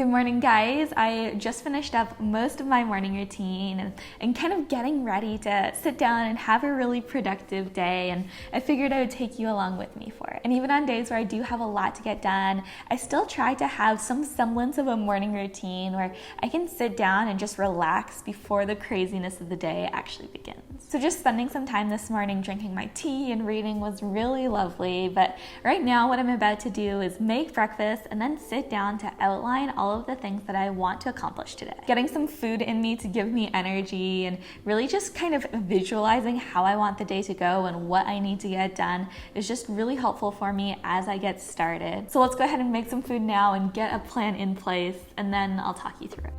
Good morning, guys. I just finished up most of my morning routine and kind of getting ready to sit down and have a really productive day, and I figured I would take you along with me for it. And even on days where I do have a lot to get done, I still try to have some semblance of a morning routine where I can sit down and just relax before the craziness of the day actually begins. So just spending some time this morning drinking my tea and reading was really lovely, but right now what I'm about to do is make breakfast and then sit down to outline all of the things that I want to accomplish today. Getting some food in me to give me energy and really just kind of visualizing how I want the day to go and what I need to get done is just really helpful for me as I get started. So let's go ahead and make some food now and get a plan in place, and then I'll talk you through it.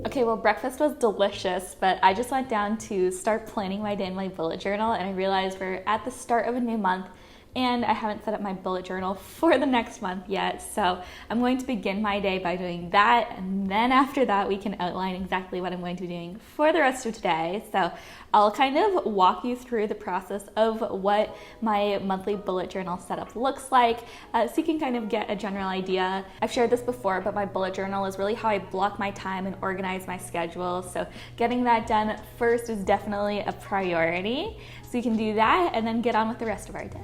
Okay, well, breakfast was delicious, but I just went down to start planning my day in my bullet journal, and I realized we're at the start of a new month and I haven't set up my bullet journal for the next month yet. So I'm going to begin my day by doing that, and then after that we can outline exactly what I'm going to be doing for the rest of today. So I'll kind of walk you through the process of what my monthly bullet journal setup looks like, so you can kind of get a general idea. I've shared this before, but my bullet journal is really how I block my time and organize my schedule. So getting that done first is definitely a priority. So you can do that and then get on with the rest of our day.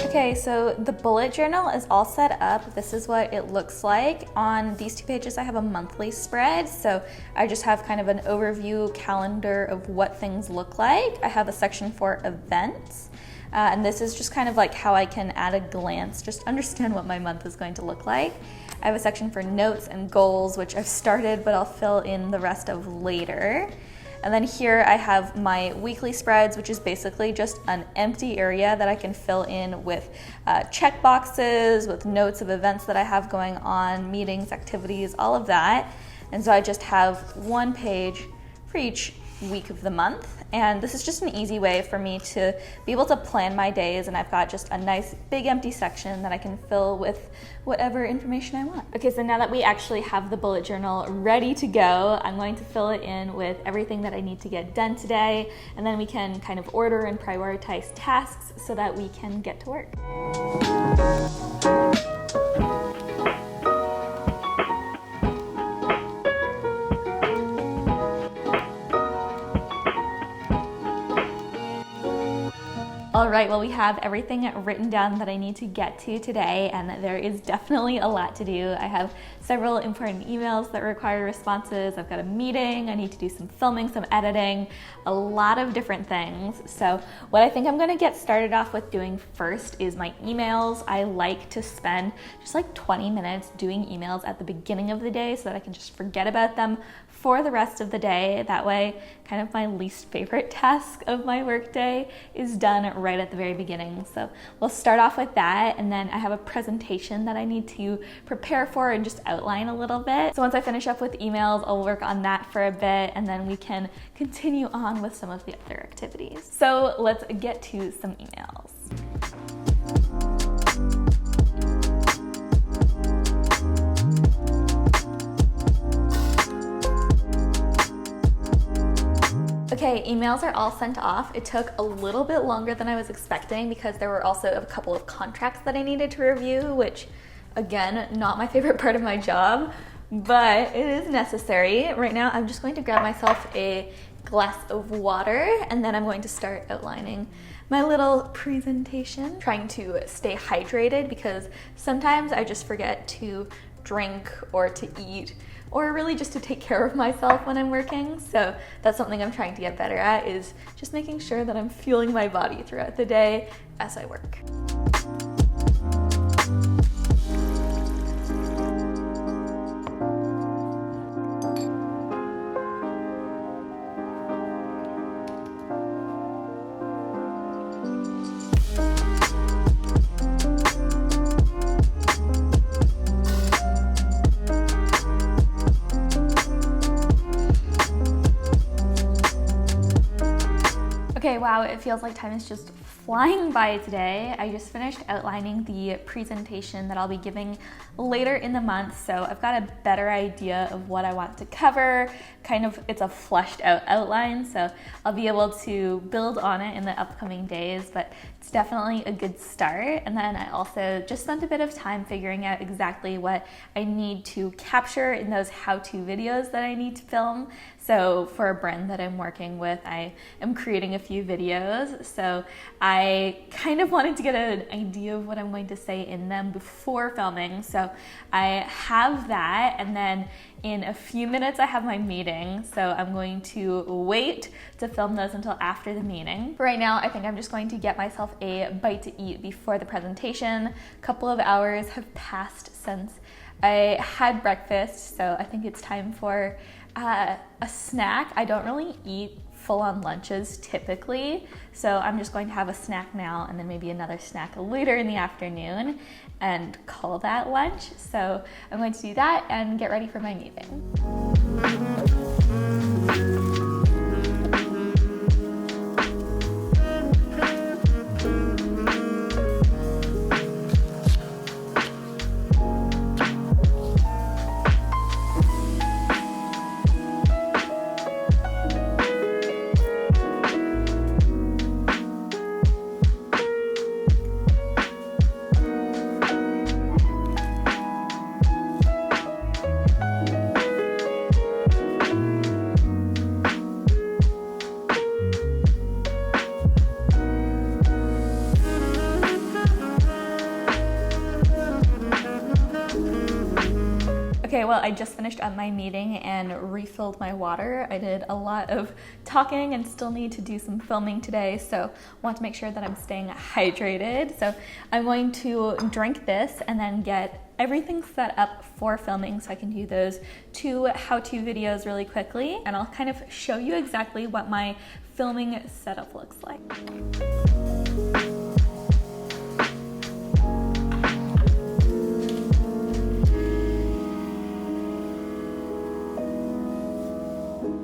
Okay, so the bullet journal is all set up. This is what it looks like. On these two pages, I have a monthly spread. So I just have kind of an overview calendar of what things look like. I have a section for events. And this is just kind of like how I can at a glance just understand what my month is going to look like. I have a section for notes and goals, which I've started, but I'll fill in the rest of later. And then here I have my weekly spreads, which is basically just an empty area that I can fill in with check boxes, with notes of events that I have going on, meetings, activities, all of that. And so I just have one page for each week of the month. And this is just an easy way for me to be able to plan my days, and I've got just a nice big empty section that I can fill with whatever information I want. Okay, so now that we actually have the bullet journal ready to go, I'm going to fill it in with everything that I need to get done today, and then we can kind of order and prioritize tasks so that we can get to work. All right, well, we have everything written down that I need to get to today, and there is definitely a lot to do. I have several important emails that require responses. I've got a meeting, I need to do some filming, some editing, a lot of different things. So what I think I'm gonna get started off with doing first is my emails. I like to spend just like 20 minutes doing emails at the beginning of the day so that I can just forget about them for the rest of the day. That way, kind of my least favorite task of my workday is done right at the very beginning. So we'll start off with that, and then I have a presentation that I need to prepare for and just outline a little bit. So once I finish up with emails, I'll work on that for a bit, and then we can continue on with some of the other activities. So let's get to some emails. Okay, emails are all sent off. It took a little bit longer than I was expecting because there were also a couple of contracts that I needed to review, which, again, not my favorite part of my job, but it is necessary. Right now, I'm just going to grab myself a glass of water, and then I'm going to start outlining my little presentation, trying to stay hydrated because sometimes I just forget to drink or to eat, or really just to take care of myself when I'm working. So that's something I'm trying to get better at, is just making sure that I'm fueling my body throughout the day as I work. Okay, wow, it feels like time is just flying by today. I just finished outlining the presentation that I'll be giving later in the month, so I've got a better idea of what I want to cover. Kind of, it's a fleshed out outline, so I'll be able to build on it in the upcoming days, but it's definitely a good start. And then I also just spent a bit of time figuring out exactly what I need to capture in those how-to videos that I need to film. So for a brand that I'm working with, I am creating a few videos. So I kind of wanted to get an idea of what I'm going to say in them before filming. So I have that, and then in a few minutes I have my meeting. So I'm going to wait to film those until after the meeting. Right now, I think I'm just going to get myself a bite to eat before the presentation. A couple of hours have passed since I had breakfast, so I think it's time for a snack. I don't really eat full-on lunches typically, so I'm just going to have a snack now and then maybe another snack later in the afternoon and call that lunch. So I'm going to do that and get ready for my meeting. Okay, well, I just finished up my meeting and refilled my water. I did a lot of talking and still need to do some filming today, so I want to make sure that I'm staying hydrated. So I'm going to drink this and then get everything set up for filming so I can do those 2 how-to videos really quickly, and I'll kind of show you exactly what my filming setup looks like.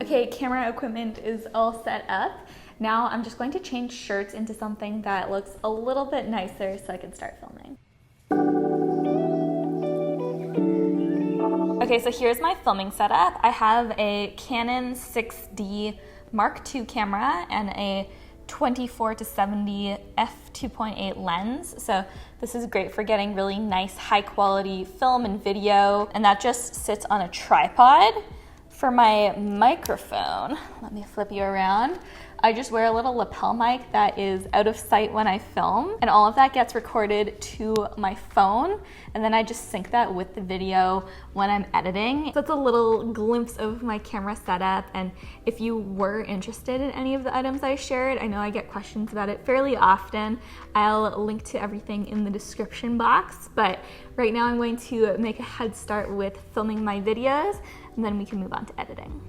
Okay, camera equipment is all set up. Now I'm just going to change shirts into something that looks a little bit nicer so I can start filming. Okay, so here's my filming setup. I have a Canon 6D Mark II camera and a 24-70 f2.8 lens. So this is great for getting really nice high quality film and video, and that just sits on a tripod. For my microphone, let me flip you around. I just wear a little lapel mic that is out of sight when I film, and all of that gets recorded to my phone, and then I just sync that with the video when I'm editing. So that's a little glimpse of my camera setup, and if you were interested in any of the items I shared, I know I get questions about it fairly often. I'll link to everything in the description box, but right now I'm going to make a head start with filming my videos, and then we can move on to editing.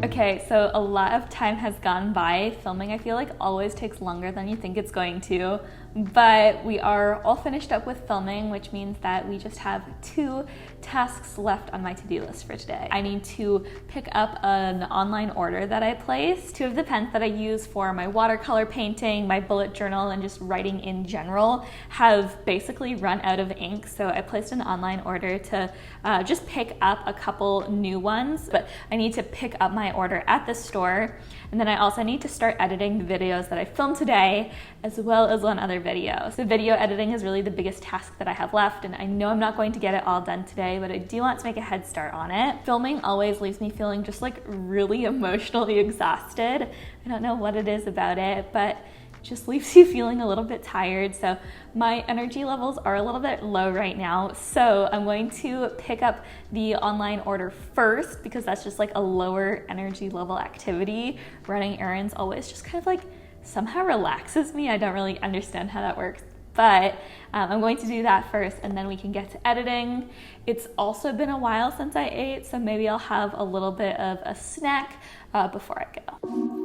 Okay, so a lot of time has gone by. Filming, I feel like, always takes longer than you think it's going to, but we are all finished up with filming, which means that we just have 2 tasks left on my to-do list for today. I need to pick up an online order that I placed. 2 of the pens that I use for my watercolor painting, my bullet journal, and just writing in general have basically run out of ink, so I placed an online order to just pick up a couple new ones, but I need to pick up my order at the store, and then I also need to start editing the videos that I filmed today, as well as one other video. So video editing is really the biggest task that I have left, and I know I'm not going to get it all done today, but I do want to make a head start on it. Filming always leaves me feeling just like really emotionally exhausted. I don't know what it is about it, but it just leaves you feeling a little bit tired. So my energy levels are a little bit low right now. So I'm going to pick up the online order first because that's just like a lower energy level activity. Running errands always just kind of like somehow relaxes me. I don't really understand how that works, but I'm going to do that first and then we can get to editing. It's also been a while since I ate, so maybe I'll have a little bit of a snack before I go.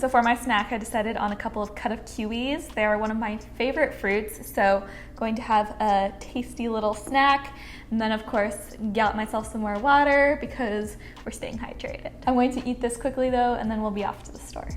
So for my snack, I decided on a couple of cut of kiwis. They are one of my favorite fruits, so going to have a tasty little snack. And then of course, got myself some more water because we're staying hydrated. I'm going to eat this quickly though, and then we'll be off to the store.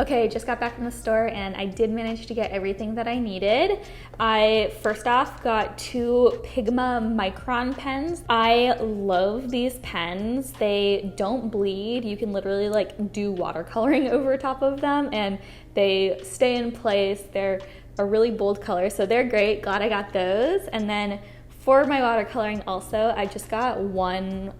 Okay, just got back from the store and I did manage to get everything that I needed. I first off got 2 Pigma Micron pens. I love these pens. They don't bleed. You can literally like do watercoloring over top of them and they stay in place. They're a really bold color, so they're great. Glad I got those. And then for my watercoloring also, I just got one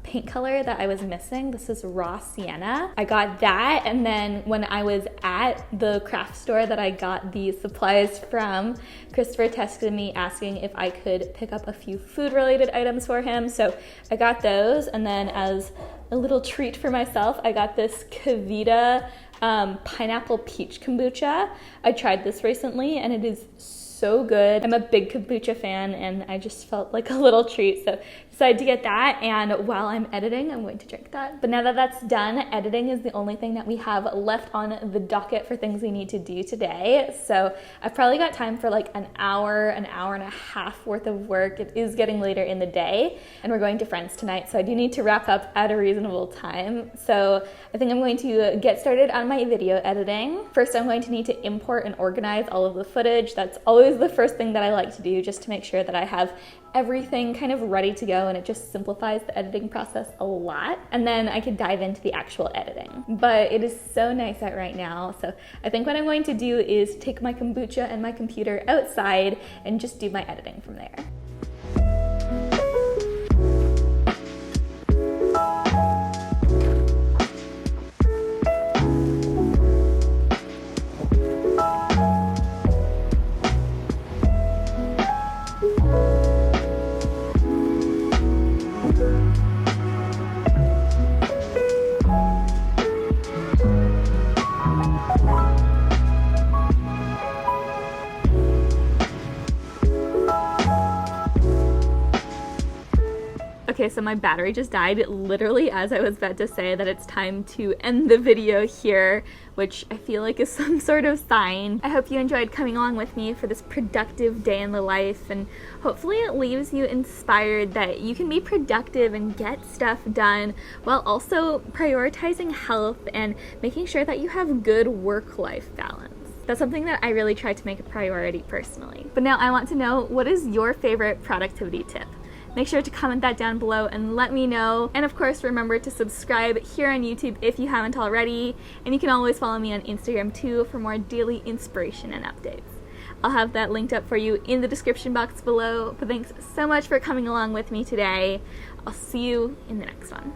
paint color that I was missing. This is Raw Sienna. I got that, and then when I was at the craft store that I got the supplies from, Christopher texted me asking if I could pick up a few food-related items for him, so I got those, and then as a little treat for myself, I got this Kavita pineapple peach kombucha. I tried this recently, and it is so good. I'm a big kombucha fan and I just felt like a little treat, so decided to get that, and while I'm editing I'm going to drink that. But now that that's done, editing is the only thing that we have left on the docket for things we need to do today. So I've probably got time for like an hour and a half worth of work. It is getting later in the day and we're going to friends tonight, so I do need to wrap up at a reasonable time. So I think I'm going to get started on my video editing. First, I'm going to need to import and organize all of the footage. That's always the first thing that I like to do, just to make sure that I have everything kind of ready to go, and it just simplifies the editing process a lot. And then I could dive into the actual editing. But it is so nice out right now, so I think what I'm going to do is take my kombucha and my computer outside and just do my editing from there. Okay, so my battery just died literally as I was about to say that it's time to end the video here, which I feel like is some sort of sign. I hope you enjoyed coming along with me for this productive day in the life, and hopefully it leaves you inspired that you can be productive and get stuff done while also prioritizing health and making sure that you have good work-life balance. That's something that I really try to make a priority personally. But now I want to know, what is your favorite productivity tip? Make sure to comment that down below and let me know. And of course, remember to subscribe here on YouTube if you haven't already. And you can always follow me on Instagram too for more daily inspiration and updates. I'll have that linked up for you in the description box below. But thanks so much for coming along with me today. I'll see you in the next one.